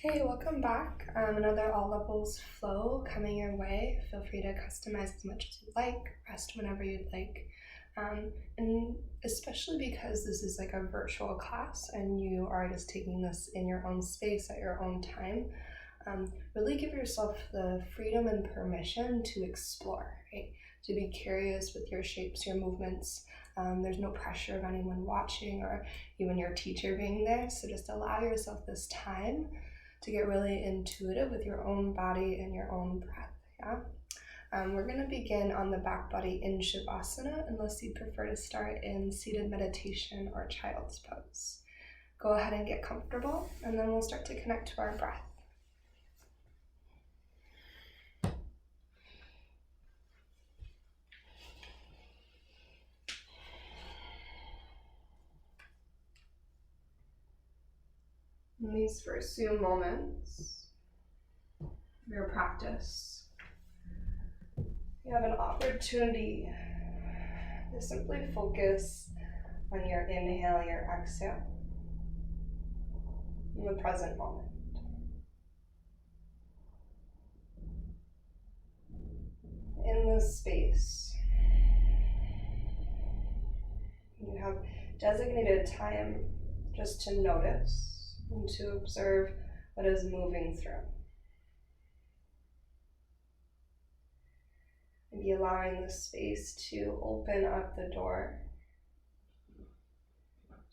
Hey, welcome back. Another all levels flow coming your way. Feel free to customize as much as you'd like, rest whenever you'd like. And especially because this is like a virtual class and you are just taking this in your own space at your own time, really give yourself the freedom and permission to explore, right? To be curious with your shapes, your movements. There's no pressure of anyone watching or even your teacher being there. So just allow yourself this time to get really intuitive with your own body and your own breath, yeah? We're going to begin on the back body in Shavasana, unless you prefer to start in seated meditation or child's pose. Go ahead and get comfortable, and then we'll start to connect to our breath. In these first few moments of your practice, you have an opportunity to simply focus on your inhale, your exhale, in the present moment. In this space, you have designated time just to notice and to observe what is moving through. Maybe allowing the space to open up the door,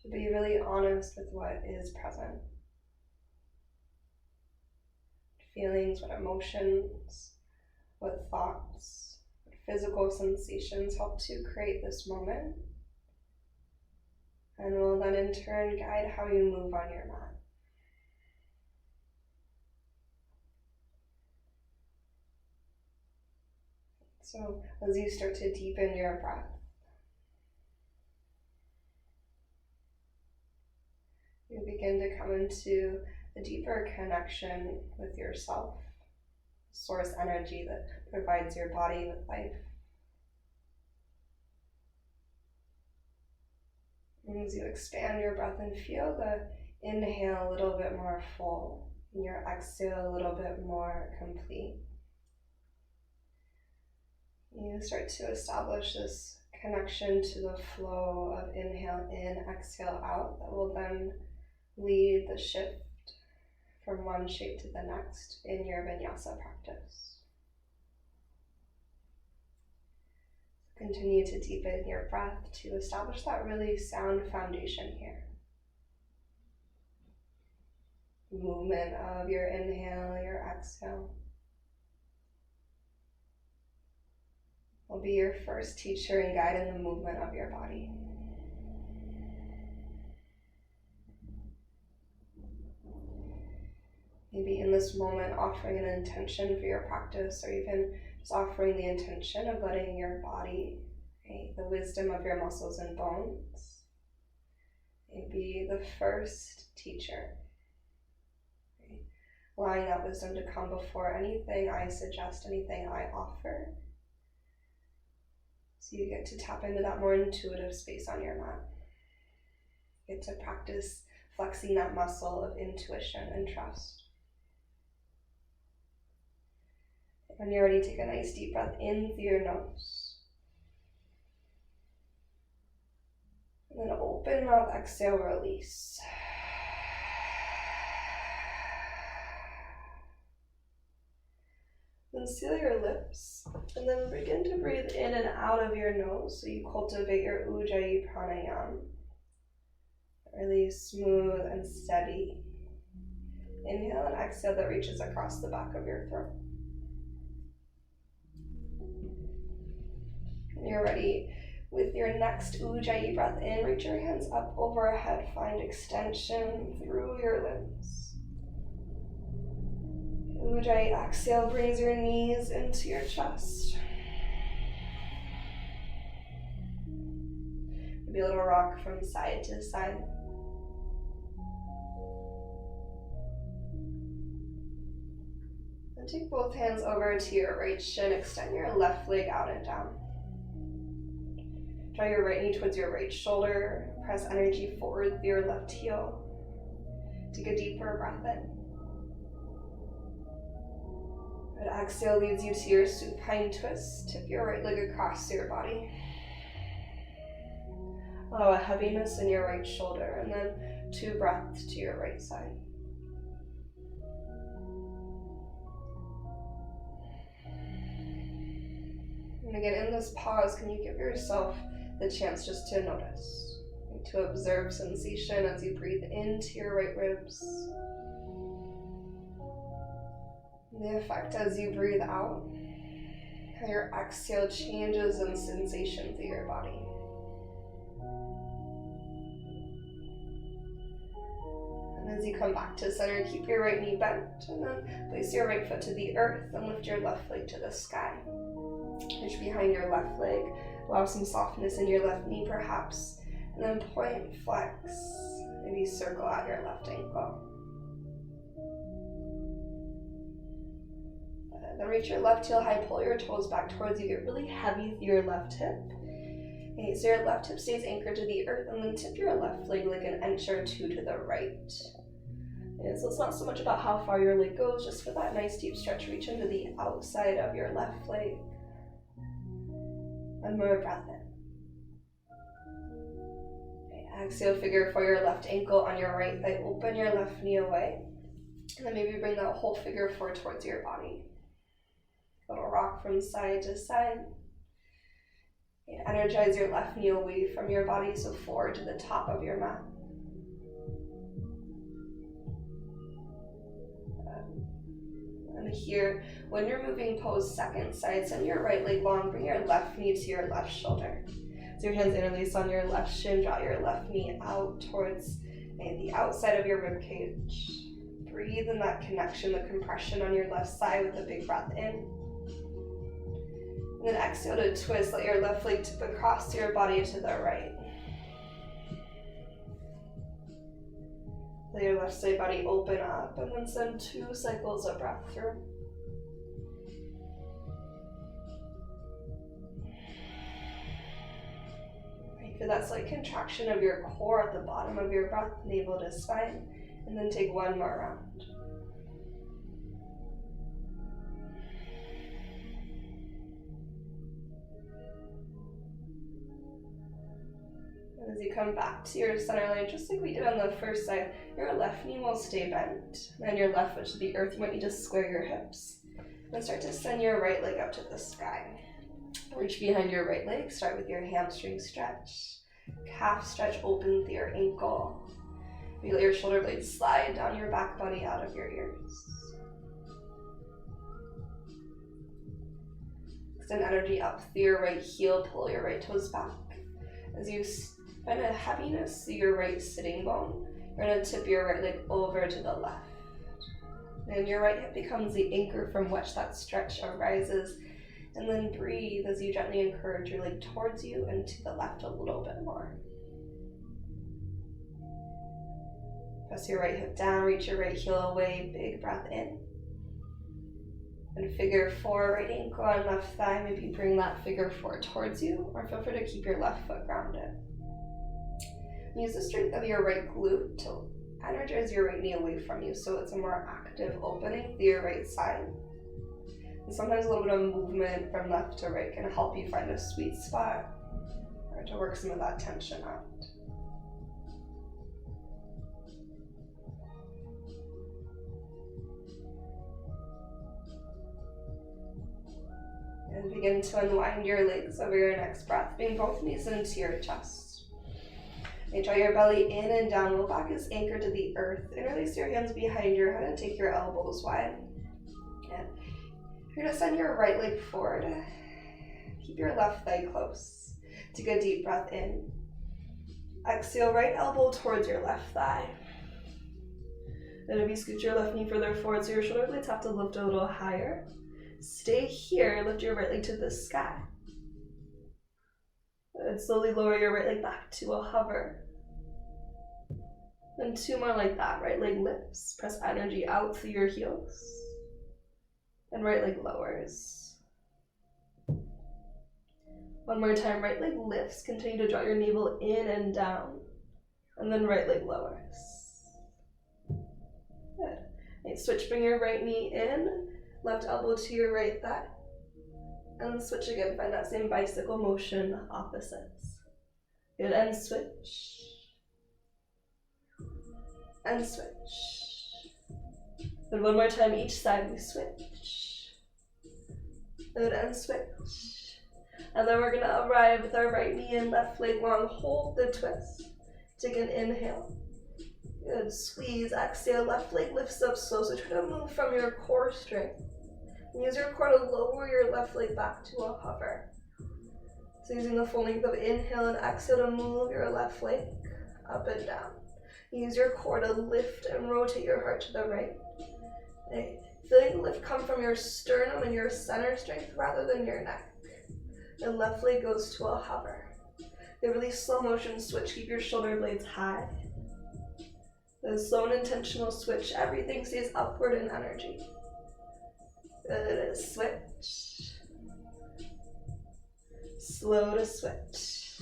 to be really honest with what is present. Feelings, what emotions, what thoughts, what physical sensations help to create this moment, and will then in turn guide how you move on your mat. So as you start to deepen your breath, you begin to come into a deeper connection with yourself, source energy that provides your body with life. And as you expand your breath and feel the inhale a little bit more full and your exhale a little bit more complete, you start to establish this connection to the flow of inhale in, exhale out that will then lead the shift from one shape to the next in your Vinyasa practice. Continue to deepen your breath to establish that really sound foundation here. Movement of your inhale, your exhale will be your first teacher and guide in the movement of your body. Maybe in this moment offering an intention for your practice, or even just offering the intention of letting your body, right, the wisdom of your muscles and bones, be the first teacher. Right? Allowing that wisdom to come before anything I suggest, anything I offer. So you get to tap into that more intuitive space on your mat. You get to practice flexing that muscle of intuition and trust. When you're ready, take a nice deep breath in through your nose. And then open mouth, exhale, release. Then seal your lips, and then begin to breathe in and out of your nose so you cultivate your Ujjayi pranayama. Really smooth and steady. Inhale and exhale that reaches across the back of your throat. When you're ready, with your next Ujjayi breath in, reach your hands up overhead, find extension through your limbs. Ujjayi exhale brings your knees into your chest. Maybe a little rock from side to side. And take both hands over to your right shin, extend your left leg out and down. Draw your right knee towards your right shoulder, press energy forward through your left heel. Take a deeper breath in. Good. Exhale leads you to your supine twist. Tip your right leg across your body. Allow a heaviness in your right shoulder, and then 2 breaths to your right side. And again, in this pause, can you give yourself the chance just to notice, to observe sensation as you breathe into your right ribs, and the effect as you breathe out, how your exhale changes in sensation through your body. And as you come back to center, keep your right knee bent, and then place your right foot to the earth and lift your left leg to the sky. Reach behind your left leg, allow some softness in your left knee perhaps, and then point, flex, maybe circle out your left ankle. Then reach your left heel high, pull your toes back towards you, get really heavy through your left hip. Okay, so your left hip stays anchored to the earth, and then tip your left leg like an inch or 2 to the right. And so it's not so much about how far your leg goes, just for that nice deep stretch, reach into the outside of your left leg. One more breath in. Okay, exhale, figure for your left ankle on your right thigh. Open your left knee away. And then maybe bring that whole figure 4 towards your body. Little rock from side to side. Okay, energize your left knee away from your body, so forward to the top of your mat. And here, when you're moving pose second side, send your right leg long, bring your left knee to your left shoulder. So your hands interlace on your left shin, draw your left knee out towards the outside of your rib cage. Breathe in that connection, the compression on your left side with a big breath in. And then exhale to twist, let your left leg tip across your body to the right. Let your left side body open up, and then send 2 cycles of breath through. Feel that slight contraction of your core at the bottom of your breath, navel to spine, and then take 1 more round. As you come back to your center line, just like we did on the first side, your left knee will stay bent, and your left foot to the earth. You might need to square your hips. And start to send your right leg up to the sky. Reach behind your right leg, start with your hamstring stretch. Calf stretch, open through your ankle. Feel your shoulder blades slide down your back body out of your ears. Extend energy up through your right heel, pull your right toes back. As you find a heaviness through your right sitting bone, you're going to tip your right leg over to the left. And your right hip becomes the anchor from which that stretch arises. And then breathe as you gently encourage your leg towards you and to the left a little bit more. Press your right hip down, reach your right heel away, big breath in. And figure 4, right ankle on left thigh, maybe bring that figure 4 towards you, or feel free to keep your left foot grounded. Use the strength of your right glute to energize your right knee away from you, so it's a more active opening through your right side. And sometimes a little bit of movement from left to right can help you find a sweet spot, or to work some of that tension out. And begin to unwind your legs over your next breath, bring both knees into your chest. And draw your belly in and down, low back is anchored to the earth. Interlace your hands behind your head and take your elbows wide. And you're going to send your right leg forward. Keep your left thigh close. Take a deep breath in. Exhale, right elbow towards your left thigh. And if you scoot your left knee further forward, so your shoulder blades have to lift a little higher. Stay here, lift your right leg to the sky. And slowly lower your right leg back to a hover. Then 2 more like that. Right leg lifts, press energy out through your heels. And right leg lowers. 1 more time, right leg lifts, continue to draw your navel in and down. And then right leg lowers. Good. Okay, switch, bring your right knee in. Left elbow to your right thigh. And switch again, find that same bicycle motion, opposites. Good, and switch. And switch. Good, one more time each side, we switch. Good, and switch. And then we're gonna arrive with our right knee and left leg long, hold the twist. Take an inhale. Good, squeeze, exhale, left leg lifts up slow, so try to move from your core strength. Use your core to lower your left leg back to a hover. So using the full length of inhale and exhale to move your left leg up and down. Use your core to lift and rotate your heart to the right. Okay. Feeling the lift come from your sternum and your center strength rather than your neck. The left leg goes to a hover. A really slow motion switch, keep your shoulder blades high. The slow and intentional switch, everything stays upward in energy. Good, switch. Slow to switch.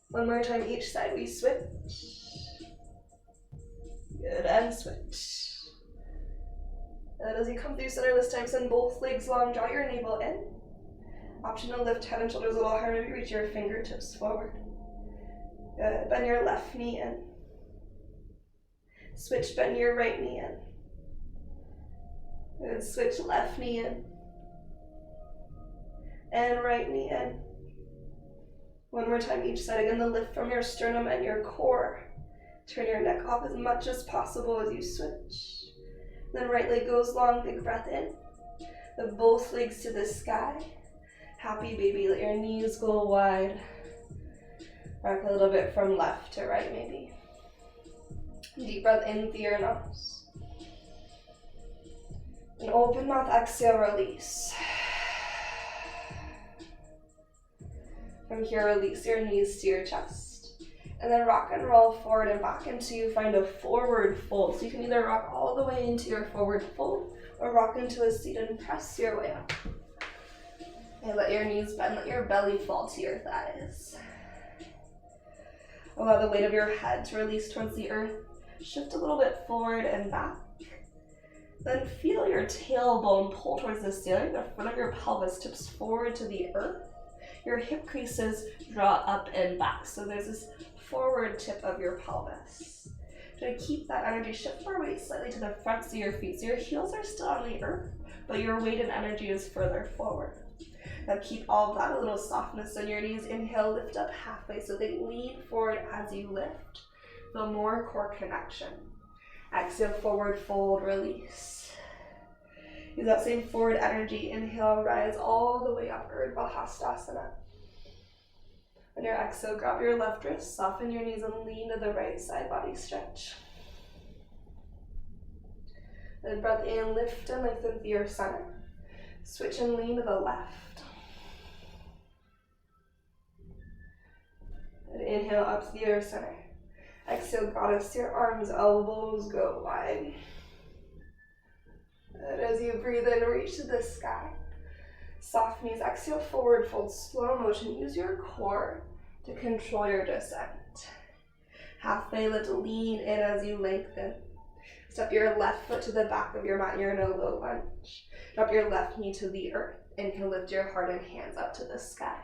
One more time each side, we switch. Good, and switch. And as you come through center this time, send both legs long, draw your navel in. Option to lift head and shoulders a little higher, maybe reach your fingertips forward. Good, bend your left knee in. Switch, bend your right knee in. Good, switch left knee in. And right knee in. One more time each side. Again, the lift from your sternum and your core. Turn your neck off as much as possible as you switch. Then right leg goes long, big breath in. Lift both legs to the sky. Happy baby, let your knees go wide. Rock a little bit from left to right maybe. Deep breath in through your nose. And open mouth, exhale, release. From here, release your knees to your chest. And then rock and roll forward and back until you find a forward fold. So you can either rock all the way into your forward fold or rock into a seat and press your way up. And let your knees bend, let your belly fall to your thighs. Allow the weight of your head to release towards the earth. Shift a little bit forward and back. Then feel your tailbone pull towards the ceiling. The front of your pelvis tips forward to the earth. Your hip creases draw up and back. So there's this forward tip of your pelvis. Try to keep that energy. Shift your weight slightly to the fronts of your feet. So your heels are still on the earth, but your weight and energy is further forward. Now keep all of that, a little softness in your knees. Inhale, lift up halfway. So they lean forward as you lift. Feel more core connection. Exhale, forward fold, release. Use that same forward energy. Inhale, rise all the way up, Urdhva Hastasana. On your exhale, grab your left wrist, soften your knees and lean to the right side, body stretch. Then breath in, lift and lengthen through your center. Switch and lean to the left. And inhale up to your center. Exhale, goddess, your arms, elbows go wide. And as you breathe in, reach to the sky. Soft knees, exhale, forward fold, slow motion. Use your core to control your descent. Halfway lift, lean in as you lengthen. Step your left foot to the back of your mat. You're in a low lunge. Drop your left knee to the earth. Inhale, lift your heart and hands up to the sky.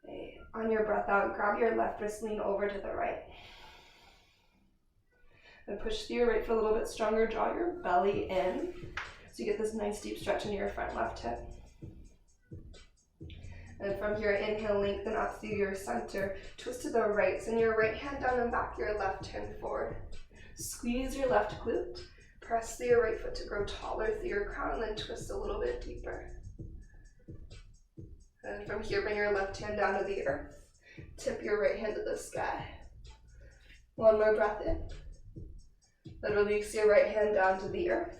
Okay. On your breath out, grab your left wrist, lean over to the right. And push through your right foot a little bit stronger. Draw your belly in so you get this nice deep stretch in your front left hip. And from here, inhale, lengthen up through your center. Twist to the right. Send your right hand down and back, your left hand forward. Squeeze your left glute. Press through your right foot to grow taller through your crown, and then twist a little bit deeper. And from here, bring your left hand down to the earth. Tip your right hand to the sky. One more breath in. Then release your right hand down to the earth.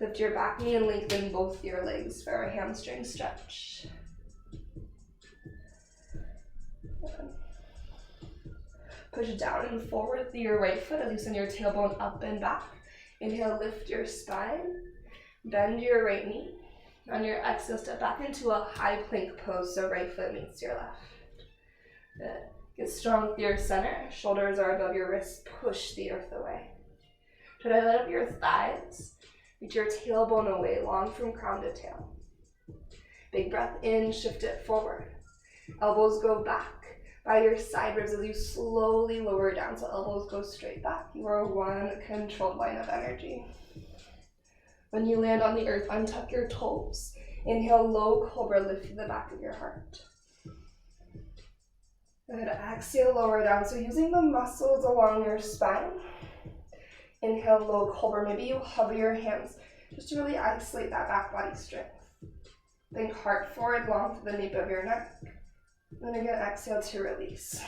Lift your back knee and lengthen both your legs for a hamstring stretch. Push down and forward through your right foot as you send your tailbone up and back. Inhale, lift your spine. Bend your right knee. On your exhale, step back into a high plank pose, so right foot meets your left. Good. Get strong through your center. Shoulders are above your wrists. Push the earth away. Try to light up your thighs. Reach your tailbone away, long from crown to tail. Big breath in, shift it forward. Elbows go back by your side ribs as you slowly lower down, so elbows go straight back. You are one controlled line of energy. When you land on the earth, untuck your toes. Inhale, low cobra, lift to the back of your heart. Good, exhale, lower down. So using the muscles along your spine. Inhale, low cobra. Maybe you hover your hands just to really isolate that back body strength. Think heart forward, long to the nape of your neck. And then again, exhale to release.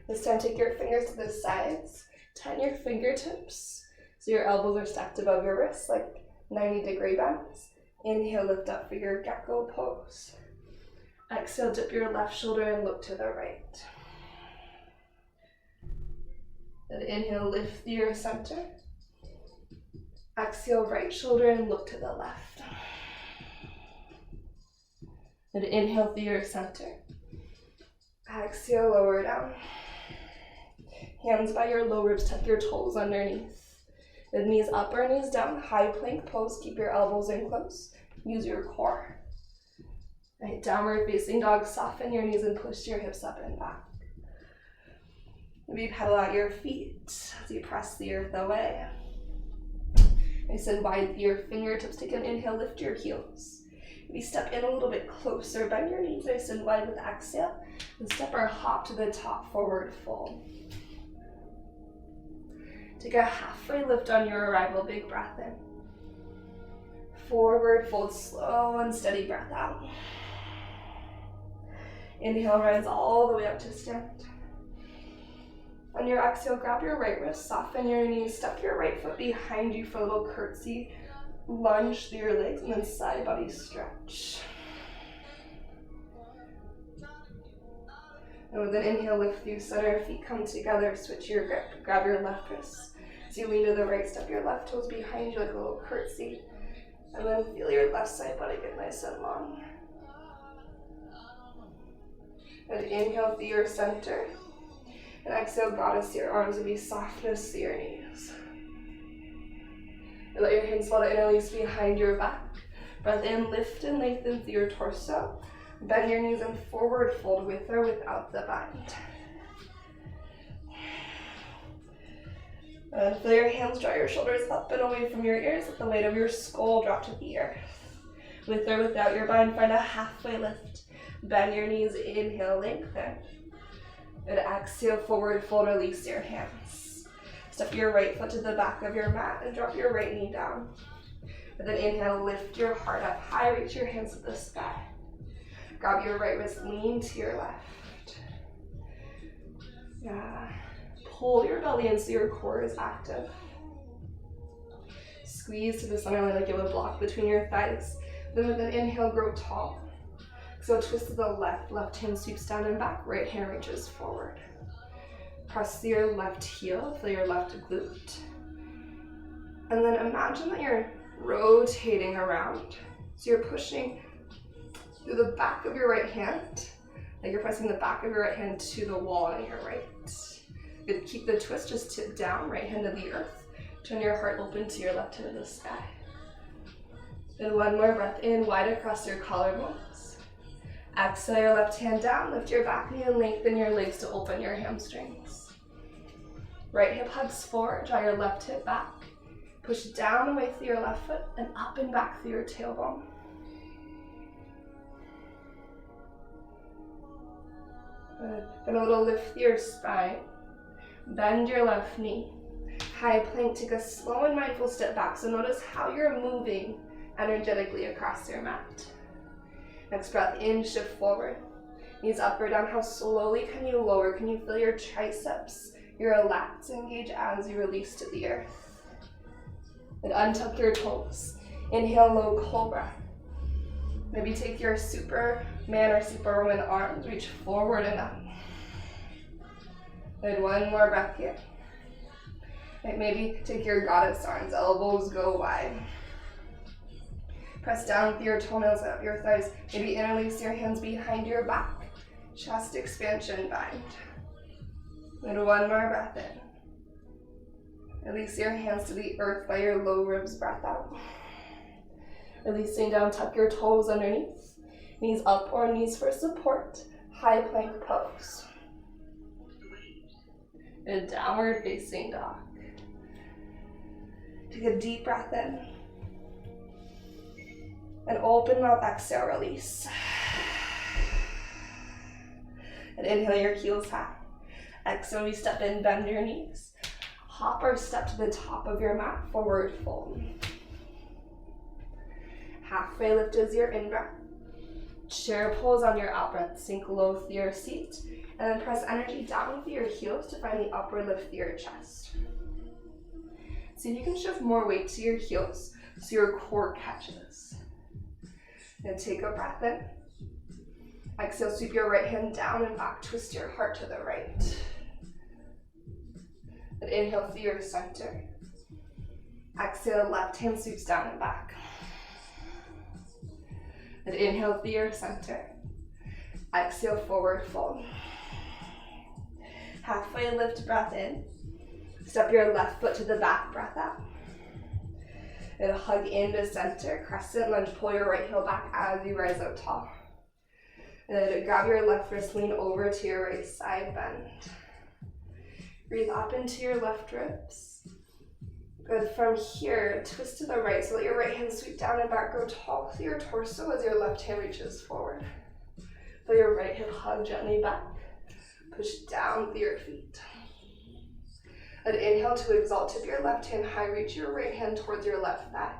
This time, take your fingers to the sides. Tighten your fingertips so your elbows are stacked above your wrists like 90-degree bends. Inhale, lift up for your Gecko Pose. Exhale, dip your left shoulder and look to the right. Then inhale, lift through your center. Exhale, right shoulder and look to the left. Then inhale through your center. Exhale, lower down. Hands by your low ribs, tuck your toes underneath. The knees up or knees down, high plank pose. Keep your elbows in close. Use your core. Right, downward facing dog, soften your knees and push your hips up and back. Maybe pedal out your feet as you press the earth away. Nice and wide with your fingertips. Take an inhale, lift your heels. Maybe step in a little bit closer, bend your knees nice and wide with exhale, and step or hop to the top, forward fold. Take a halfway lift on your arrival, big breath in. Forward fold, slow and steady breath out. Inhale, rise all the way up to stand. On your exhale, grab your right wrist, soften your knees, step your right foot behind you for a little curtsy, lunge through your legs, and then side body stretch. And with an inhale, lift through center, feet come together, switch your grip, grab your left wrist. As you lean to the right, step your left toes behind you like a little curtsy, and then feel your left side body get nice and long. And inhale through your center. And exhale, goddess, your arms will be softness to your knees. And let your hands fall to interlace behind your back. Breath in, lift and lengthen through your torso. Bend your knees and forward fold with or without the bind. And feel your hands draw your shoulders up and away from your ears. Let the weight of your skull drop to the earth. With or without your bind, find a halfway lift. Bend your knees, inhale, lengthen. And exhale, forward fold, release your hands. Step your right foot to the back of your mat and drop your right knee down. And then inhale, lift your heart up high, reach your hands to the sky. Grab your right wrist, lean to your left. Yeah. Pull your belly in so your core is active. Squeeze to the center line like you have a block between your thighs. Then with an inhale, grow tall. So twist to the left, left hand sweeps down and back, right hand reaches forward. Press your left heel, feel your left glute. And then imagine that you're rotating around. So you're pushing through the back of your right hand, like you're pressing the back of your right hand to the wall on your right. Good, keep the twist, just tip down, right hand to the earth. Turn your heart open to your left hand to the sky. Then one more breath in, wide across your collarbones. Exhale your left hand down, lift your back knee and lengthen your legs to open your hamstrings. Right hip hugs forward, draw your left hip back. Push down away through your left foot and up and back through your tailbone. Good. And a little lift through your spine. Bend your left knee. High plank, take a slow and mindful step back. So notice how you're moving energetically across your mat. Next breath in, shift forward. Knees up or down. How slowly can you lower? Can you feel your triceps, your lats engage as you release to the earth? And untuck your toes. Inhale, low cobra. Maybe take your Superman or Superwoman arms, reach forward and up. And one more breath here. And maybe take your goddess arms, elbows go wide. Press down with your toenails up your thighs. Maybe interlace your hands behind your back. Chest expansion bind. And one more breath in. Release your hands to the earth by your low ribs, breath out. Releasing down, tuck your toes underneath. Knees up or knees for support. High plank pose. And downward facing dog. Take a deep breath in. And open mouth, exhale, release. And inhale your heels high. Exhale, we step in, bend your knees. Hop or step to the top of your mat, forward fold. Halfway lift is your in-breath. Chair pose on your out-breath. Sink low through your seat. And then press energy down through your heels to find the upward lift through your chest. See if you can shift more weight to your heels so your core catches. Now take a breath in. Exhale, sweep your right hand down and back. Twist your heart to the right. And inhale through your center. Exhale, left hand sweeps down and back. And inhale through your center. Exhale, forward fold. Halfway lift, breath in. Step your left foot to the back, breath out. And hug into center. Crescent lunge, pull your right heel back as you rise up tall. And then grab your left wrist, lean over to your right side, bend. Breathe up into your left ribs. Good. From here, twist to the right so let your right hand sweep down and back. Grow tall through your torso as your left hand reaches forward. Feel your right hip hug gently back. Push down through your feet. And inhale to exalt. Tip your left hand high. Reach your right hand towards your left thigh.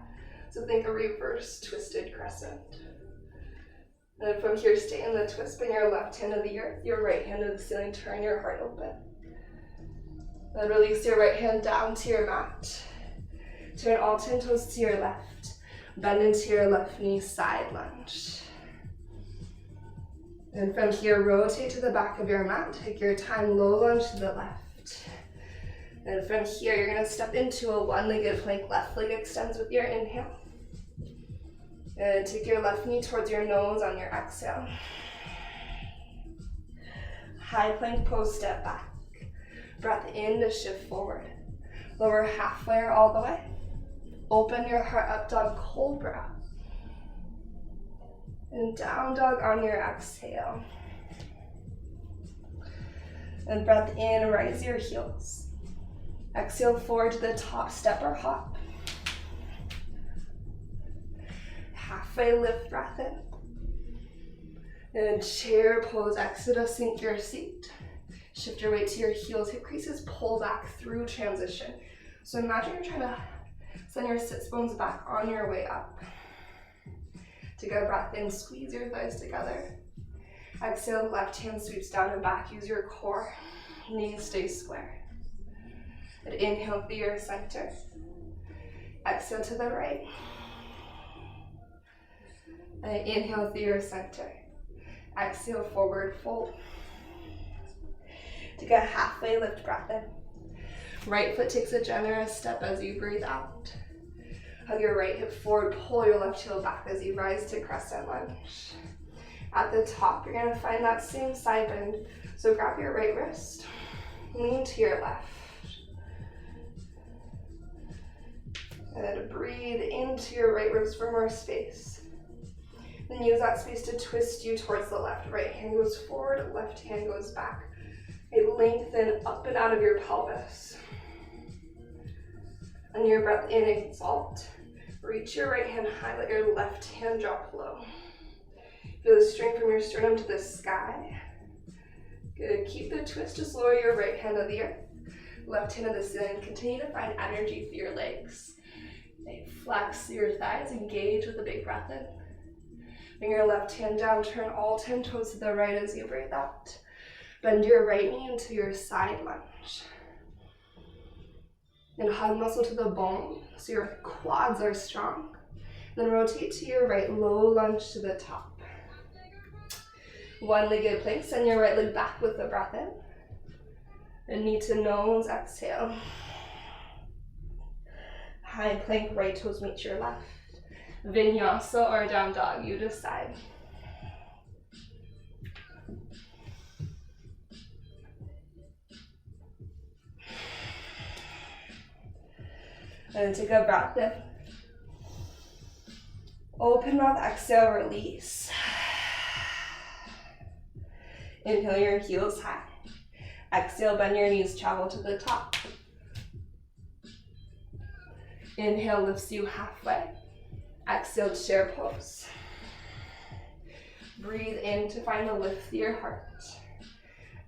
So think a reverse twisted crescent. And then from here, stay in the twist. Bring your left hand to the earth, your right hand to the ceiling. Turn your heart open. Then release your right hand down to your mat. Turn all 10 toes to your left. Bend into your left knee, side lunge. And from here, rotate to the back of your mat. Take your time, low lunge to the left. And from here, you're gonna step into a one-legged plank. Left leg extends with your inhale. And take your left knee towards your nose on your exhale. High plank pose, step back. Breath in to shift forward. Lower halfway or all the way. Open your heart up dog, cold breath. And down dog on your exhale. And breath in, rise your heels. Exhale forward to the top, step or hop. Halfway lift, breath in. And chair pose, exhale to sink your seat. Shift your weight to your heels, hip creases, pull back through transition. So imagine you're trying to send your sits bones back on your way up. Take a breath in, squeeze your thighs together. Exhale, left hand sweeps down and back. Use your core, knees stay square. And inhale through your center. Exhale to the right. And inhale through your center. Exhale, forward fold. Take a halfway lift, breath in. Right foot takes a generous step as you breathe out. Hug your right hip forward, pull your left heel back as you rise to Crescent Lunge. At the top, you're gonna find that same side bend. So grab your right wrist, lean to your left. And then breathe into your right ribs for more space. Then use that space to twist you towards the left. Right hand goes forward, left hand goes back. Lengthen up and out of your pelvis. On your breath in, exalt. Reach your right hand high, let your left hand drop low. Feel the strength from your sternum to the sky. Good, keep the twist, just lower your right hand to the earth. Left hand to the ceiling. Continue to find energy through your legs. Flex your thighs, engage with a big breath in. Bring your left hand down, turn all 10 toes to the right as you breathe out. Bend your right knee into your side lunge. And hug muscle to the bone so your quads are strong. Then rotate to your right, low lunge to the top. One-legged plank, send your right leg back with the breath in. And knee to nose, exhale. High plank, right toes meet your left. Vinyasa or down dog, you decide. And take a breath in. Open mouth, exhale, release. Inhale your heels high. Exhale, bend your knees, travel to the top. Inhale lifts you halfway. Exhale, chair pose. Breathe in to find the lift through your heart.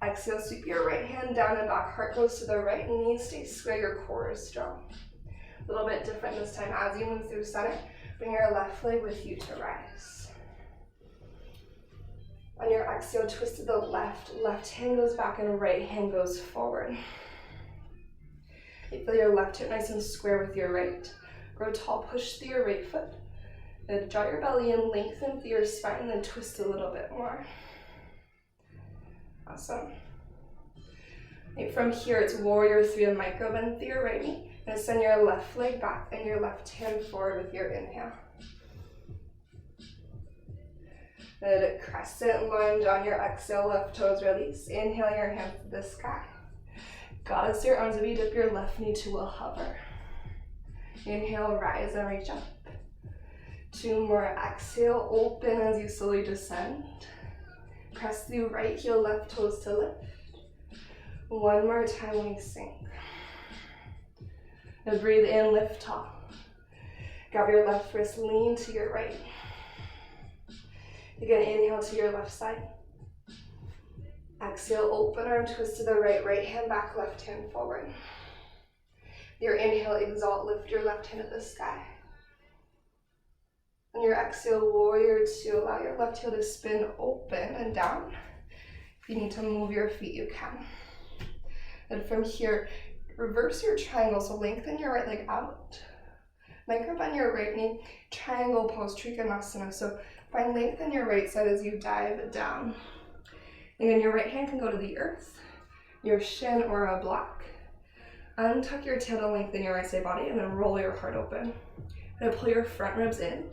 Exhale, sweep your right hand down and back. Heart goes to the right, knees stay square, your core is strong. A little bit different this time. As you move through center, bring your left leg with you to rise. On your exhale, twist to the left. Left hand goes back and right hand goes forward. You feel your left hip nice and square with your right. Grow tall, push through your right foot. Then draw your belly in, lengthen through your spine, and then twist a little bit more. Awesome. Right, from here, it's warrior 3 and micro bend through your right knee. And send your left leg back and your left hand forward with your inhale. Then crescent lunge on your exhale, left toes release. Inhale your hands to the sky. Goddess your arms, if you dip your left knee to a hover. Inhale, rise and reach up. 2 more, exhale, open as you slowly descend. Press through right heel, left toes to lift. 1 more time, we sink. Now breathe in, lift tall. Grab your left wrist, lean to your right. Again, inhale to your left side. Exhale, open arm, twist to the right, right hand back, left hand forward. Your inhale, exalt, lift your left hand to the sky. On your exhale, warrior 2, allow your left heel to spin open and down. If you need to move your feet, you can. And from here, reverse your triangle, so lengthen your right leg out. Micro bend your right knee, triangle pose, Trikonasana. So find length in your right side as you dive down. Again, your right hand can go to the earth, your shin or a block. Untuck your tail to lengthen your right side body and then roll your heart open. Now pull your front ribs in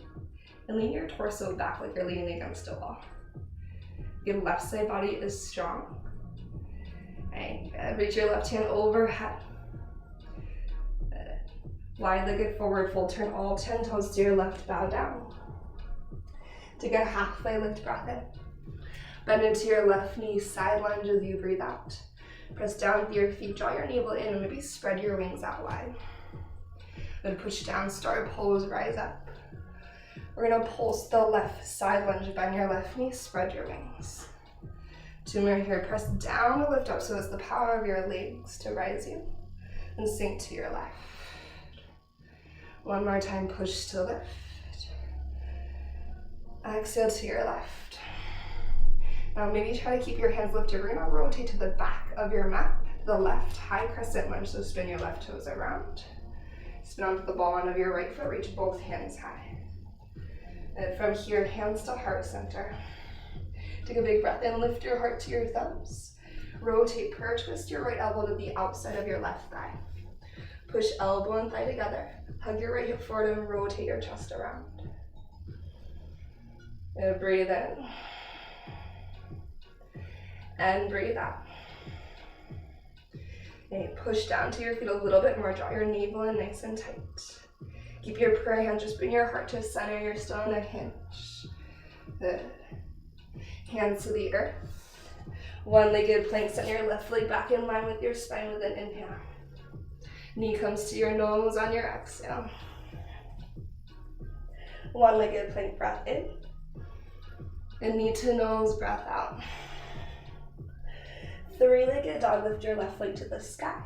and lean your torso back like you're leaning against a wall. Your left side body is strong. And reach your left hand overhead. Wide-legged forward fold, turn all 10 toes to your left, bow down. Take a halfway lift breath in. Bend into your left knee, side lunge as you breathe out. Press down with your feet, draw your navel in, and maybe spread your wings out wide. Then push down, star pose, rise up. We're gonna pulse the left side lunge, bend your left knee, spread your wings. 2 more here, press down to lift up, so it's the power of your legs to rise you. And sink to your left. 1 more time, push to lift. Exhale to your left. Now maybe try to keep your hands lifted. We're gonna rotate to the back of your mat, to the left, high crescent lunge, so spin your left toes around. Spin onto the ball end of your right foot, reach both hands high. And from here, hands to heart center. Take a big breath in, lift your heart to your thumbs. Rotate, prayer twist your right elbow to the outside of your left thigh. Push elbow and thigh together. Hug your right hip forward and rotate your chest around. And breathe in. And breathe out. Okay, push down to your feet a little bit more. Draw your navel in nice and tight. Keep your prayer hand, just bring your heart to center. You're still in a hinge. Good. Hands to the earth. One-legged plank, send your left leg back in line with your spine with an inhale. Knee comes to your nose on your exhale. One-legged plank, breath in. And knee to nose, breath out. 3-legged dog, lift your left leg to the sky.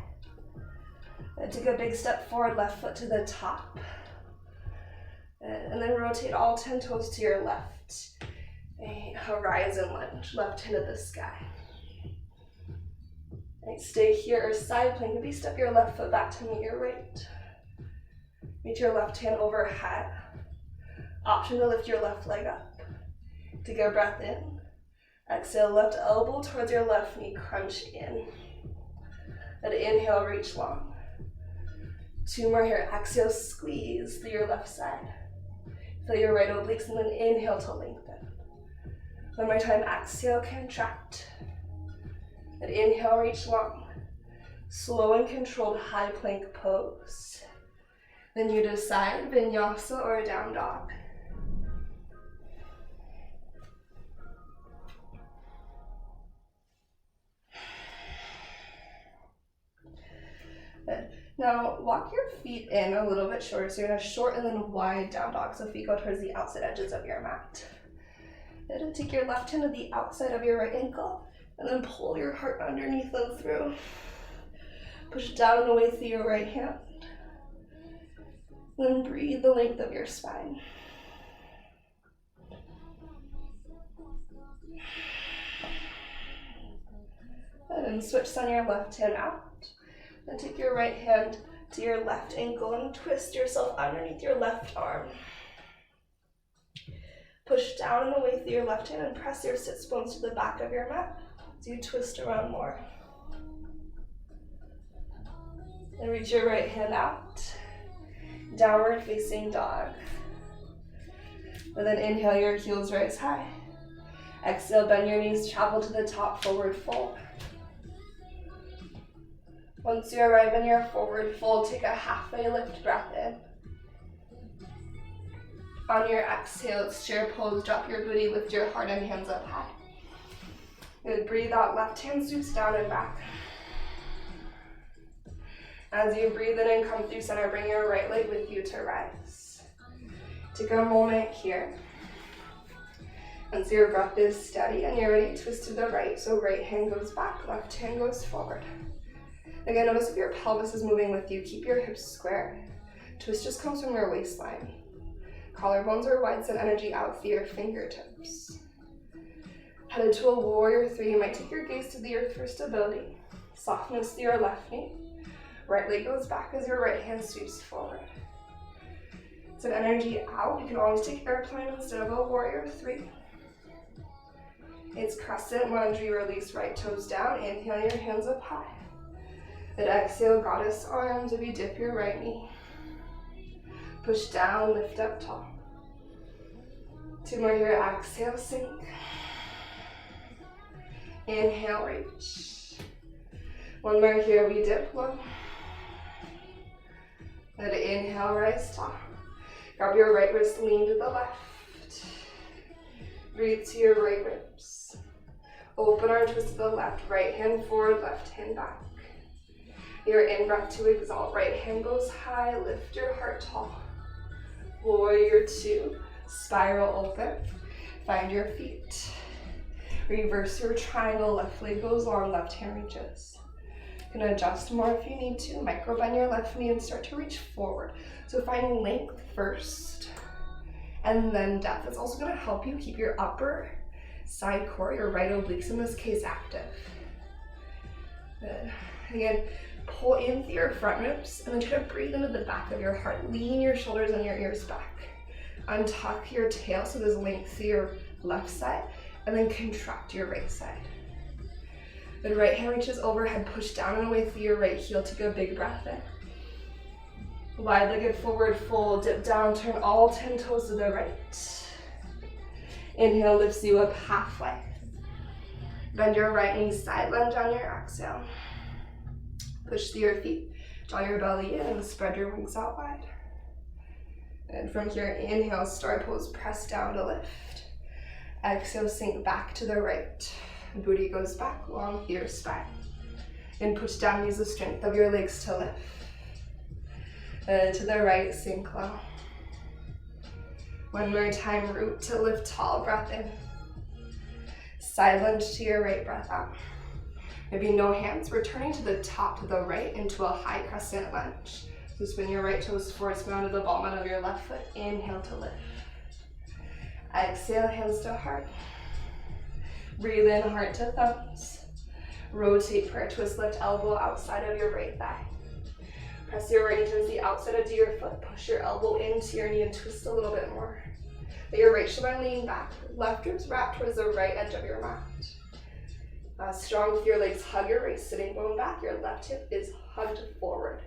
And take a big step forward, left foot to the top. And then rotate all 10 toes to your left. A horizon lunge, left hand to the sky. Right, stay here, or side plank. Maybe step your left foot back to meet your right. Reach your left hand overhead. Option to lift your left leg up. Take a breath in. Exhale, left elbow towards your left knee, crunch in. And inhale, reach long. 2 more here. Exhale, squeeze through your left side. Feel your right obliques, and then inhale to lengthen. 1 more time, exhale, contract. And inhale, reach long. Slow and controlled high plank pose. Then you decide Vinyasa or down dog. Good. Now walk your feet in a little bit shorter. So you're gonna short and then wide down dog. So feet go towards the outside edges of your mat. Then take your left hand to the outside of your right ankle and then pull your heart underneath and through. Push down and away through your right hand. Then breathe the length of your spine. And then switch on your left hand out. Then take your right hand to your left ankle and twist yourself underneath your left arm. Push down and away through your left hand and press your sits bones to the back of your mat as you twist around more. And reach your right hand out. Downward facing dog. And then inhale, your heels rise high. Exhale, bend your knees, travel to the top, forward fold. Once you arrive in your forward fold, take a halfway lift breath in. On your exhale, it's chair pose, drop your booty, lift your heart and hands up high. Good, breathe out, left hand sweeps down and back. As you breathe in and come through center, bring your right leg with you to rise. Take a moment here. Once your breath is steady and you're ready, twist to the right. So right hand goes back, left hand goes forward. Again, notice if your pelvis is moving with you, keep your hips square. Twist just comes from your waistline. Collarbones are wide, send energy out through your fingertips. Headed to a warrior three, you might take your gaze to the earth for stability. Softness through your left knee. Right leg goes back as your right hand sweeps forward. Send energy out. You can always take airplane instead of a warrior three. It's crescent lunge. You release right toes down. Inhale your hands up high. Then exhale, goddess arms if you dip your right knee. Push down, lift up tall. Two more here, exhale, sink. Inhale, reach. One more here, we dip low. Then inhale, rise tall. Grab your right wrist, lean to the left. Breathe to your right ribs. Open arm twist to the left, right hand forward, left hand back. Your in-breath to exalt, right hand goes high, lift your heart tall. Warrior two, spiral open, find your feet. Reverse your triangle, left leg goes long, left hand reaches. You can adjust more if you need to, micro bend your left knee and start to reach forward. So find length first, and then depth. It's also gonna help you keep your upper side core, your right obliques in this case, active. Good. Again, pull in through your front ribs and then try to breathe into the back of your heart. Lean your shoulders and your ears back. Untuck your tail so there's length through your left side and then contract your right side. The right hand reaches overhead, push down and away through your right heel. Take a big breath in. Wide-legged forward fold, dip down, turn all 10 toes to the right. Inhale lifts you up halfway. Bend your right knee, side lunge on your exhale. Push through your feet, draw your belly in and spread your wings out wide. And from here, inhale, star pose, press down to lift. Exhale, sink back to the right. Booty goes back, long through your spine. And push down, use the strength of your legs to lift. To the right, sink low. One more time, root to lift tall, breath in. Side lunge to your right, breath out. Maybe no hands, returning to the top to the right into a high crescent lunge. So spin your right toes forward, spin onto the ball mat of your left foot. Inhale to lift. Exhale, hands to heart. Breathe in, heart to thumbs. Rotate, prayer twist, lift elbow outside of your right thigh. Press your right into the outside edge of your foot. Push your elbow into your knee and twist a little bit more. Let your right shoulder lean back. Left ribs wrap towards the right edge of your mat. Strong with your legs, hug your right sitting bone back. Your left hip is hugged forward.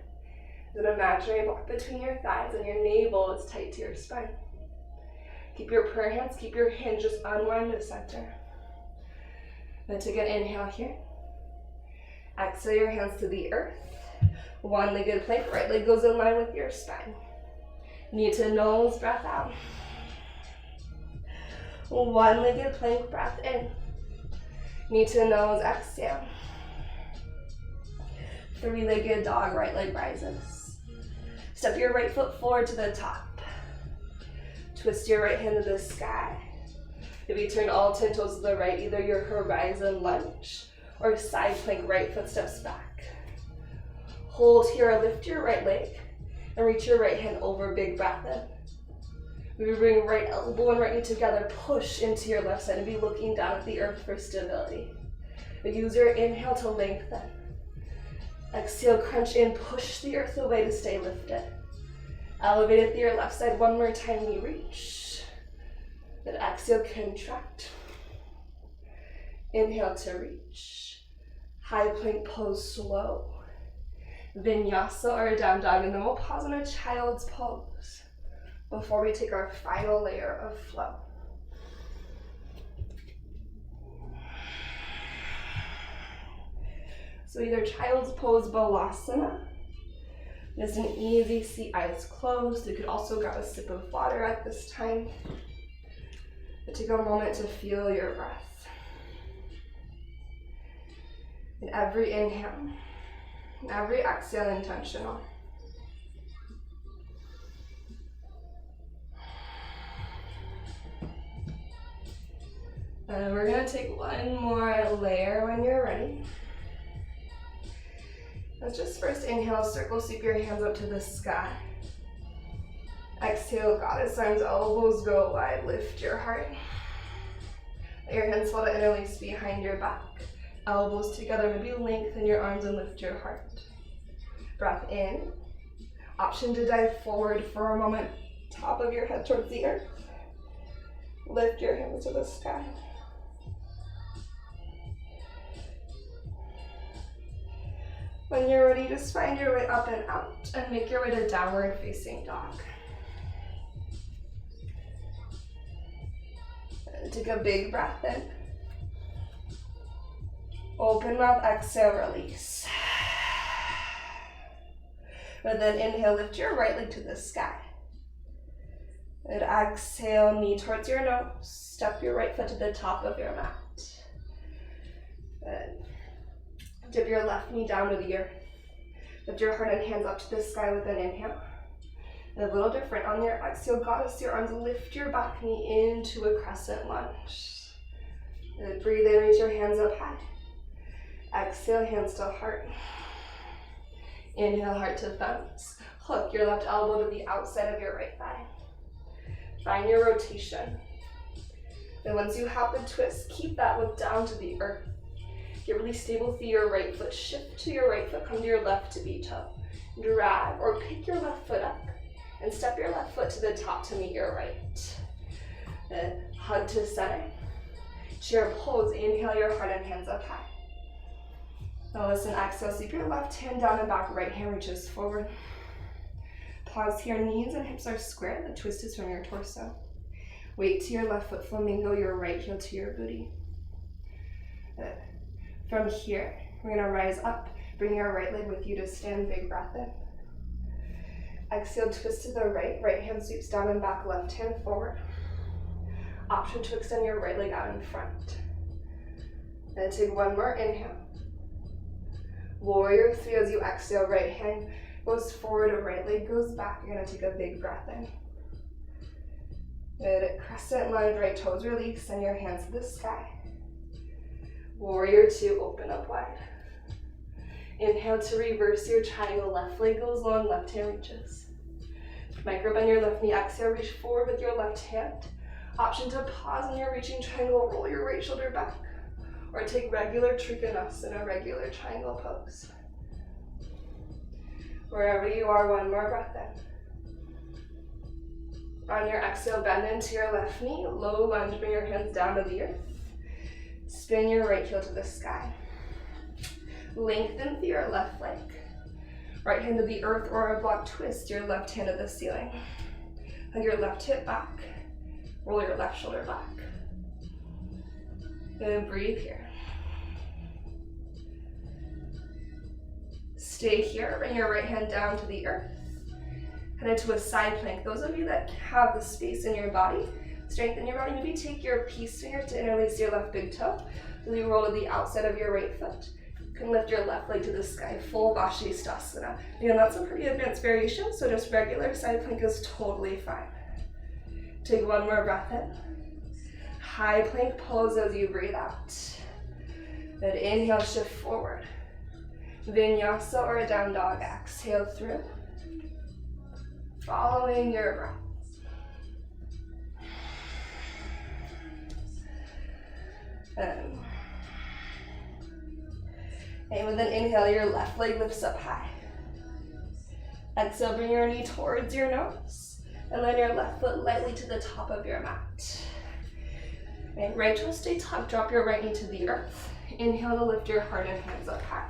There's an imaginary block between your thighs and your navel is tight to your spine. Keep your prayer hands, keep your hinges unwind to center. Then take an inhale here. Exhale your hands to the earth. One-legged plank, right leg goes in line with your spine. Knee to nose, breath out. One-legged plank, breath in. Knee to nose, exhale. Three-legged dog, right leg rises. Step your right foot forward to the top. Twist your right hand to the sky. If you turn all 10 toes to the right, either your horizon lunge or side plank, right foot steps back. Hold here, lift your right leg and reach your right hand over, big breath in. We bring right elbow and right knee together, push into your left side and be looking down at the earth for stability. Use your inhale to lengthen. Exhale, crunch in, push the earth away to stay lifted. Elevate it to your left side one more time, we reach. Then exhale, contract. Inhale to reach. High plank pose, slow. Vinyasa or down dog, and then we'll pause in a child's pose before we take our final layer of flow. So either child's pose, Balasana. It's an easy seat, eyes closed. You could also grab a sip of water at this time. But take a moment to feel your breath. In every inhale, and every exhale, intentional. And we're gonna take one more layer when you're ready. Let's just first inhale, circle, sweep your hands up to the sky. Exhale, goddess arms, elbows go wide, lift your heart. Let your hands fall to interlace behind your back. Elbows together, maybe lengthen your arms and lift your heart. Breath in. Option to dive forward for a moment, top of your head towards the earth. Lift your hands to the sky. When you're ready, just find your way up and out and make your way to downward facing dog. And take a big breath in. Open mouth, exhale, release. And then inhale, lift your right leg to the sky. And exhale, knee towards your nose. Step your right foot to the top of your mat. And dip your left knee down to the earth. Lift your heart and hands up to the sky with an inhale. And a little different on your exhale, goddess, your arms, lift your back knee into a crescent lunge. And breathe in, reach your hands up high. Exhale, hands to heart. Inhale, heart to thumbs. Hook your left elbow to the outside of your right thigh. Find your rotation. And once you have the twist, keep that look down to the earth. Get really stable through your right foot. Shift to your right foot, come to your left tippy toe. Drag or pick your left foot up and step your left foot to the top to meet your right. Then hug to center. Chair pose, inhale your heart and hands up high. Now listen, exhale, sweep your left hand down and back, right hand reaches forward. Pause here, knees and hips are square, the twist is from your torso. Weight to your left foot, flamingo, your right heel to your booty. From here, we're gonna rise up, bring your right leg with you to stand, big breath in. Exhale, twist to the right, right hand sweeps down and back, left hand forward. Option to extend your right leg out in front. And take one more inhale. Warrior 3 as you exhale, right hand goes forward, right leg goes back. You're gonna take a big breath in. Good, crescent lunge, right toes release, send your hands to the sky. Warrior 2, open up wide. Inhale to reverse your triangle, left leg goes long, left hand reaches. Micro bend your left knee, exhale, reach forward with your left hand. Option to pause in your reaching triangle, roll your right shoulder back. Or take regular Trikonasana, regular triangle pose. Wherever you are, one more breath in. On your exhale, bend into your left knee, low lunge, bring your hands down to the earth. Spin your right heel to the sky. Lengthen through your left leg. Right hand to the earth or a block, twist your left hand to the ceiling. Hug your left hip back. Roll your left shoulder back. Then breathe here. Stay here, bring your right hand down to the earth. Headed to a side plank. Those of you that have the space in your body, strength in your body, maybe take your peace finger to interlace your left big toe. As you roll to the outside of your right foot, you can lift your left leg to the sky, full Shavasana. Again, that's a pretty advanced variation, so just regular side plank is totally fine. Take one more breath in. High plank pose as you breathe out. Then inhale, shift forward. Vinyasa or down dog, exhale through. Following your breath. And with an inhale, your left leg lifts up high. Exhale, bring your knee towards your nose and land your left foot lightly to the top of your mat. And right toe stay tucked, drop your right knee to the earth. Inhale to lift your heart and hands up high.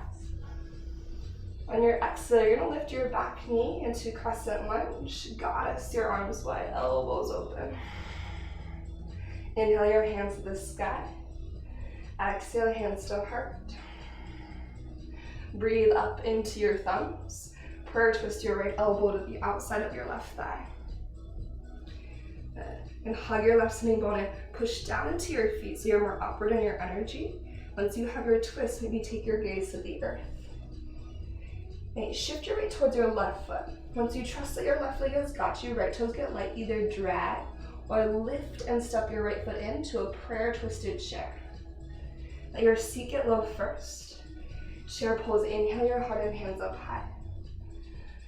On your exhale, you're gonna lift your back knee into Crescent Lunge. Goddess, your arms wide, elbows open. Inhale your hands to the sky. Exhale, hands to heart. Breathe up into your thumbs. Prayer twist your right elbow to the outside of your left thigh. And hug your left sitting bone and push down into your feet so you're more upward in your energy. Once you have your twist, maybe take your gaze to the earth. And shift your weight towards your left foot. Once you trust that your left leg has got you, right toes get light, either drag or lift and step your right foot into a prayer twisted chair. Let your seat get low first. Chair pose, inhale your heart and hands up high.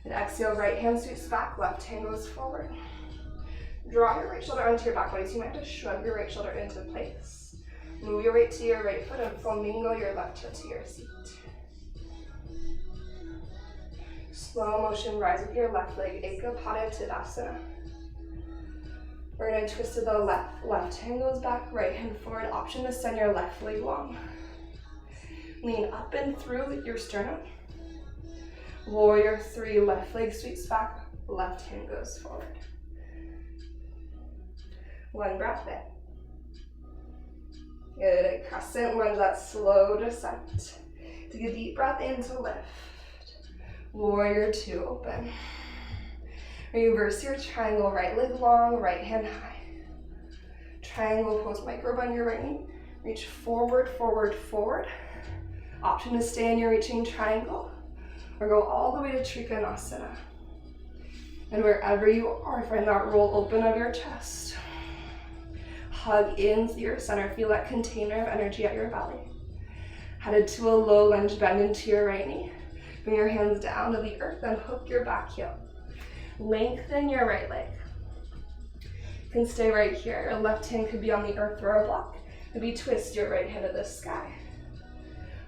And exhale, right hand sweeps back, left hand goes forward. Draw your right shoulder onto your back body, so you might have to shrug your right shoulder into place. Move your weight to your right foot and flamingo your left toe to your seat. Slow motion, rise with your left leg, Gecko Pose. We're going to twist to the left. Left hand goes back, right hand forward. Option to send your left leg long. Lean up and through with your sternum. Warrior 3, left leg sweeps back, left hand goes forward. One breath in. Good. Crescent lunge, that slow descent. Take a deep breath in to lift. Warrior 2, open. Reverse your triangle, right leg long, right hand high. Triangle pose, micro bend your right knee. Reach forward, forward, forward. Option to stay in your reaching triangle or go all the way to Trikonasana. And wherever you are, find that roll open of your chest. Hug into your center, feel that container of energy at your belly. Headed to a low lunge, bend into your right knee. Bring your hands down to the earth and hook your back heel. Lengthen your right leg. You can stay right here. Your left hand could be on the earth or a block. Maybe twist your right hand to the sky.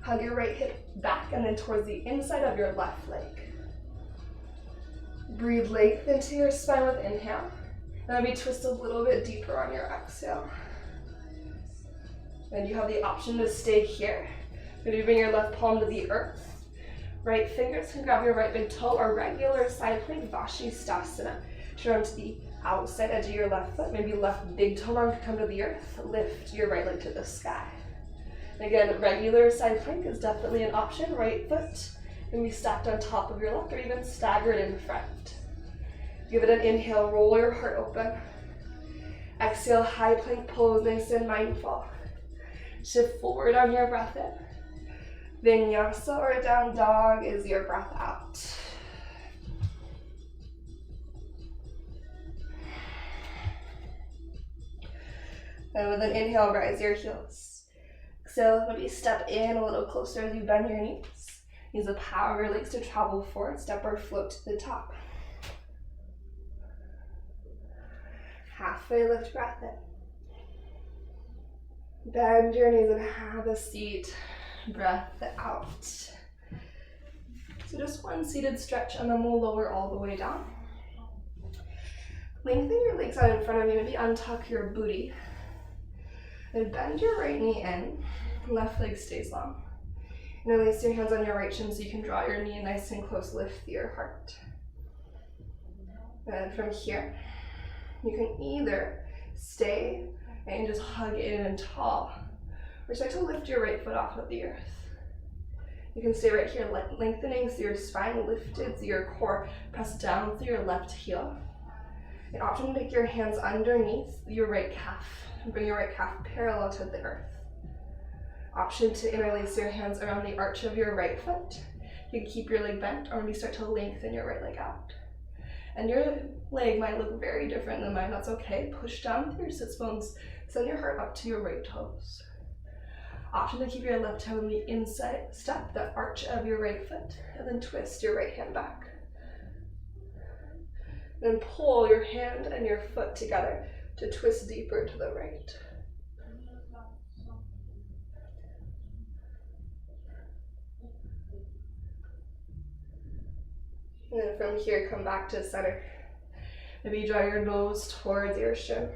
Hug your right hip back and then towards the inside of your left leg. Breathe length into your spine with inhale. And maybe twist a little bit deeper on your exhale. Then you have the option to stay here. Maybe bring your left palm to the earth. Right fingers can grab your right big toe or regular side plank, Shavasana. Turn to the outside edge of your left foot. Maybe left big toe arm can come to the earth. Lift your right leg to the sky. And again, regular side plank is definitely an option. Right foot can be stacked on top of your left or even staggered in front. Give it an inhale, roll your heart open. Exhale, high plank pose, nice and mindful. Shift forward on your breath in. Vinyasa or down dog is your breath out. And with an inhale, rise your heels. Exhale, maybe step in a little closer as you bend your knees. Use the power of your legs to travel forward, step or float to the top. Halfway lift, breath in. Bend your knees and have a seat. Breath out. So just one seated stretch and then we'll lower all the way down. Lengthen your legs out in front of you, maybe untuck your booty. And bend your right knee in, left leg stays long. And release your hands on your right shin so you can draw your knee nice and close, lift your heart. And from here, you can either stay and just hug in and tall, or start to lift your right foot off of the earth. You can stay right here, lengthening through your spine, lifted through your core, press down through your left heel. An option to take your hands underneath your right calf and bring your right calf parallel to the earth. Option to interlace your hands around the arch of your right foot. You can keep your leg bent or maybe start to lengthen your right leg out. And your leg might look very different than mine, that's okay. Push down through your sits bones, send your heart up to your right toes. Option to keep your left toe in the inside step, the arch of your right foot, and then twist your right hand back. Then pull your hand and your foot together to twist deeper to the right. And then from here, come back to center. Maybe draw your nose towards your shin.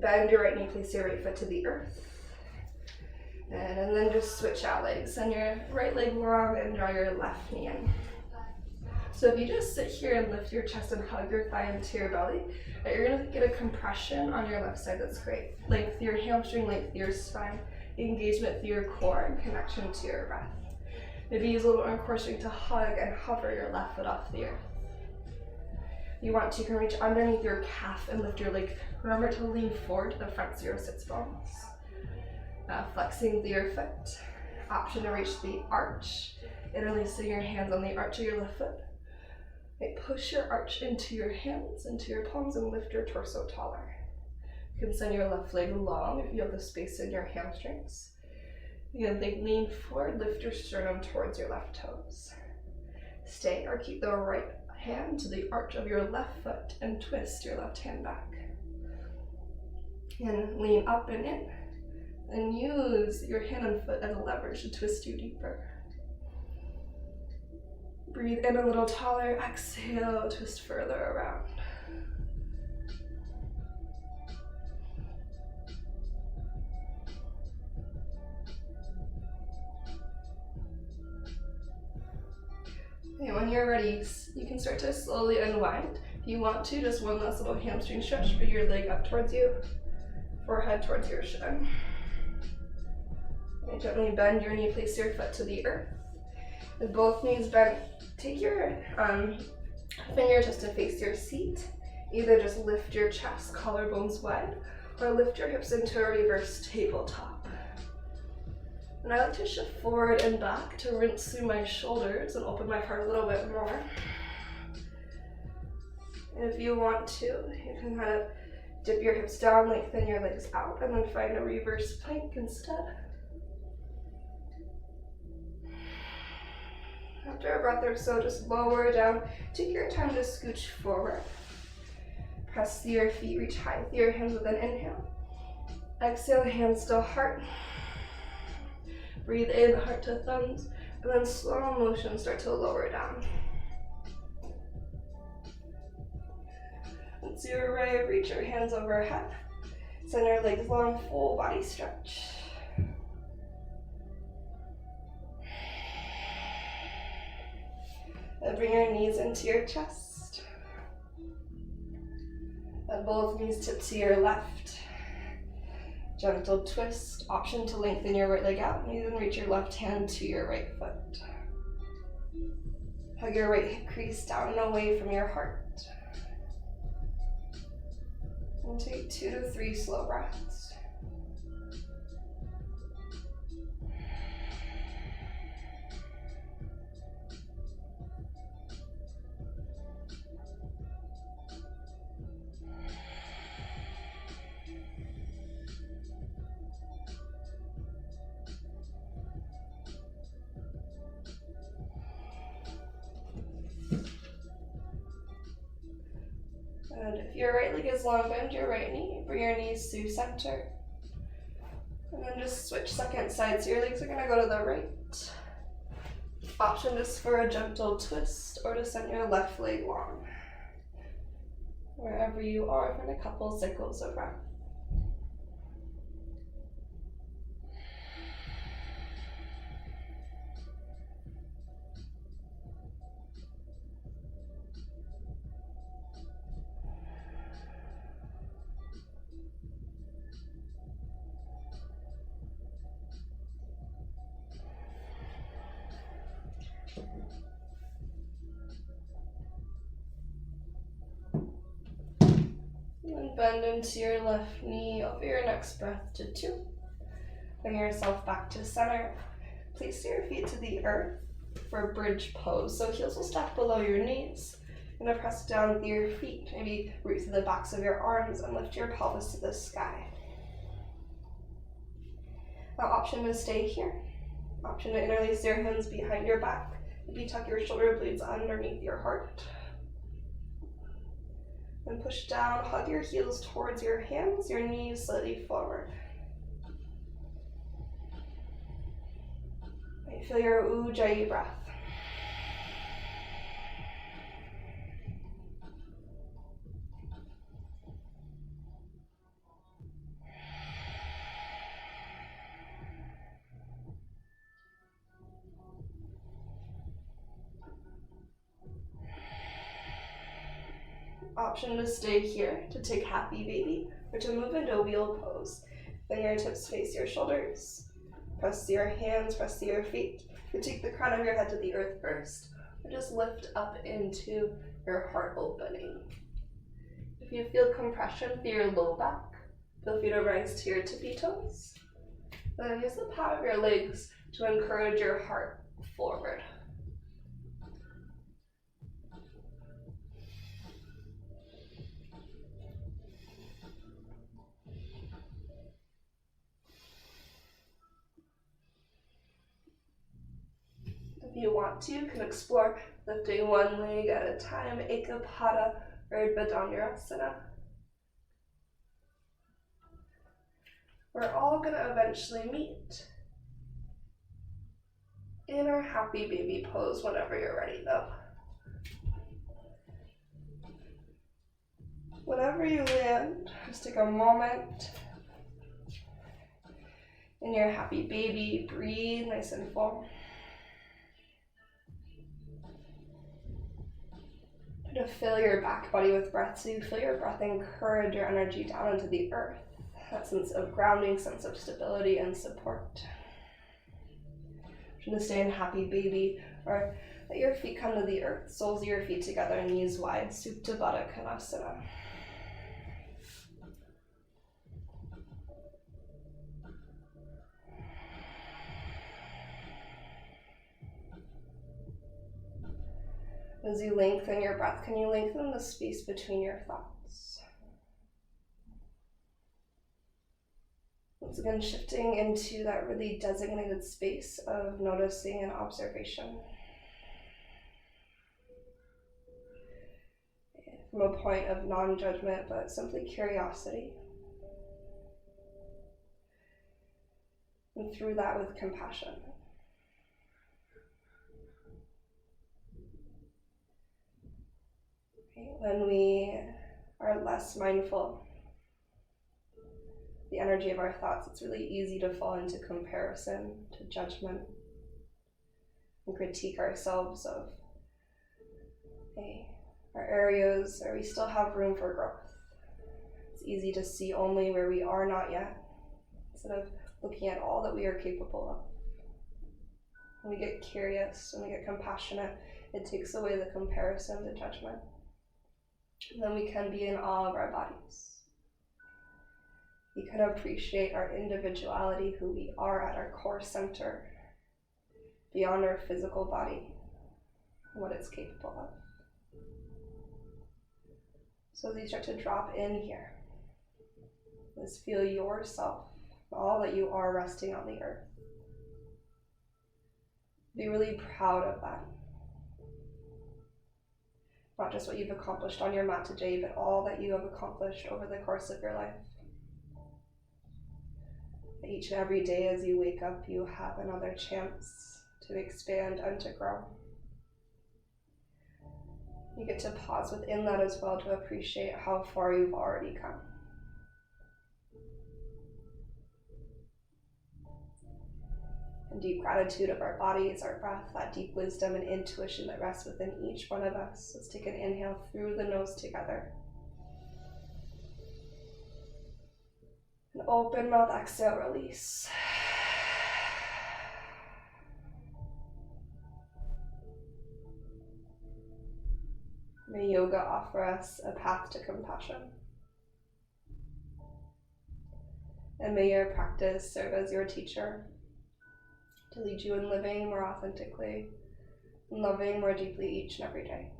Bend your right knee, place your right foot to the earth. And then just switch out legs. Send your right leg long and draw your left knee in. So if you just sit here and lift your chest and hug your thigh into your belly, you're gonna get a compression on your left side, that's great. Length through your hamstring, length through your spine, engagement through your core, and connection to your breath. Maybe use a little bit more core strength to hug and hover your left foot off the earth. If you want to, you can reach underneath your calf and lift your leg. Remember to lean forward to the front of your sits bones. Flexing through your foot. Option to reach the arch, interlacing your hands on the arch of your left foot. Push your arch into your hands, into your palms, and lift your torso taller. You can send your left leg long if you have the space in your hamstrings. You can lean forward, lift your sternum towards your left toes. Stay or keep the right hand to the arch of your left foot and twist your left hand back. And lean up and in. And use your hand and foot as a leverage to twist you deeper. Breathe in a little taller, exhale, twist further around. And when you're ready, you can start to slowly unwind. If you want to, just one last little hamstring stretch, bring your leg up towards you, forehead towards your shin. And gently bend your knee, place your foot to the earth. With both knees bent, take your fingers just to face your seat. Either just lift your chest, collarbones wide, or lift your hips into a reverse tabletop. And I like to shift forward and back to rinse through my shoulders and open my heart a little bit more. And if you want to, you can kind of dip your hips down, lengthen your legs out, and then find a reverse plank instead. After a breath or so, just lower down. Take your time to scooch forward. Press through your feet, reach high through your hands with an inhale. Exhale, hands still heart. Breathe in, heart to thumbs, and then slow motion, start to lower down. Once you're ready, reach your hands overhead. Send your legs long, full body stretch. And bring your knees into your chest. And both knees tip to your left. Gentle twist, option to lengthen your right leg out, and then reach your left hand to your right foot. Hug your right hip crease down and away from your heart. And take 2 to 3 slow breaths. And if your right leg is long, bend your right knee, bring your knees to center. And then just switch second sides. Your legs are gonna go to the right. Option just for a gentle twist or to send your left leg long. Wherever you are, find a couple cycles of breath. And bend into your left knee over your next breath to 2. Bring yourself back to center. Place your feet to the earth for bridge pose. So heels will stack below your knees. You're gonna press down with your feet. Maybe root through the backs of your arms and lift your pelvis to the sky. Now option to stay here. Option to interlace your hands behind your back. Maybe tuck your shoulder blades underneath your heart. And push down, hug your heels towards your hands, your knees slightly forward. Right, feel your Ujjayi breath. Option to stay here, to take happy baby, or to move into wheel pose. Fingertips face your shoulders. Press your hands, press to your feet. You take the crown of your head to the earth first, or just lift up into your heart opening. If you feel compression through your low back, feel free to rise to your tippy toes. Then use the power of your legs to encourage your heart forward. If you want to, you can explore lifting one leg at a time, Ekapada or Urdhva. We're all going to eventually meet in our happy baby pose whenever you're ready though. Whenever you land, just take a moment in your happy baby, breathe nice and full. To fill your back body with breath, so you feel your breath encourage your energy down into the earth. That sense of grounding, sense of stability and support. You're gonna stay in happy baby, or let your feet come to the earth, soles of your feet together, knees wide, Supta Baddha Konasana. As you lengthen your breath, can you lengthen the space between your thoughts? Once again, shifting into that really designated space of noticing and observation. From a point of non-judgment, but simply curiosity. And through that with compassion. When we are less mindful the energy of our thoughts, it's really easy to fall into comparison, to judgment, and critique ourselves of our areas where we still have room for growth. It's easy to see only where we are not yet, instead of looking at all that we are capable of. When we get curious, when we get compassionate, it takes away the comparison, the judgment. And then we can be in awe of our bodies. We can appreciate our individuality, who we are at our core center, beyond our physical body, and what it's capable of. So as you start to drop in here, just feel yourself, all that you are resting on the earth. Be really proud of that. Not just what you've accomplished on your mat today, but all that you have accomplished over the course of your life. Each and every day as you wake up, you have another chance to expand and to grow. You get to pause within that as well to appreciate how far you've already come. And deep gratitude of our bodies, our breath, that deep wisdom and intuition that rests within each one of us. Let's take an inhale through the nose together. And open mouth, exhale, release. May yoga offer us a path to compassion. And may your practice serve as your teacher to lead you in living more authentically and loving more deeply each and every day.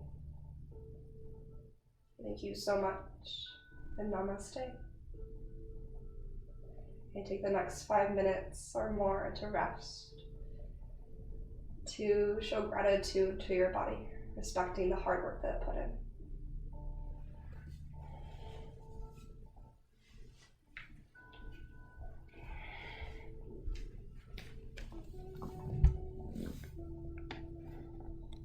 Thank you so much, and namaste. And take the next 5 minutes or more to rest, to show gratitude to your body, respecting the hard work that it put in.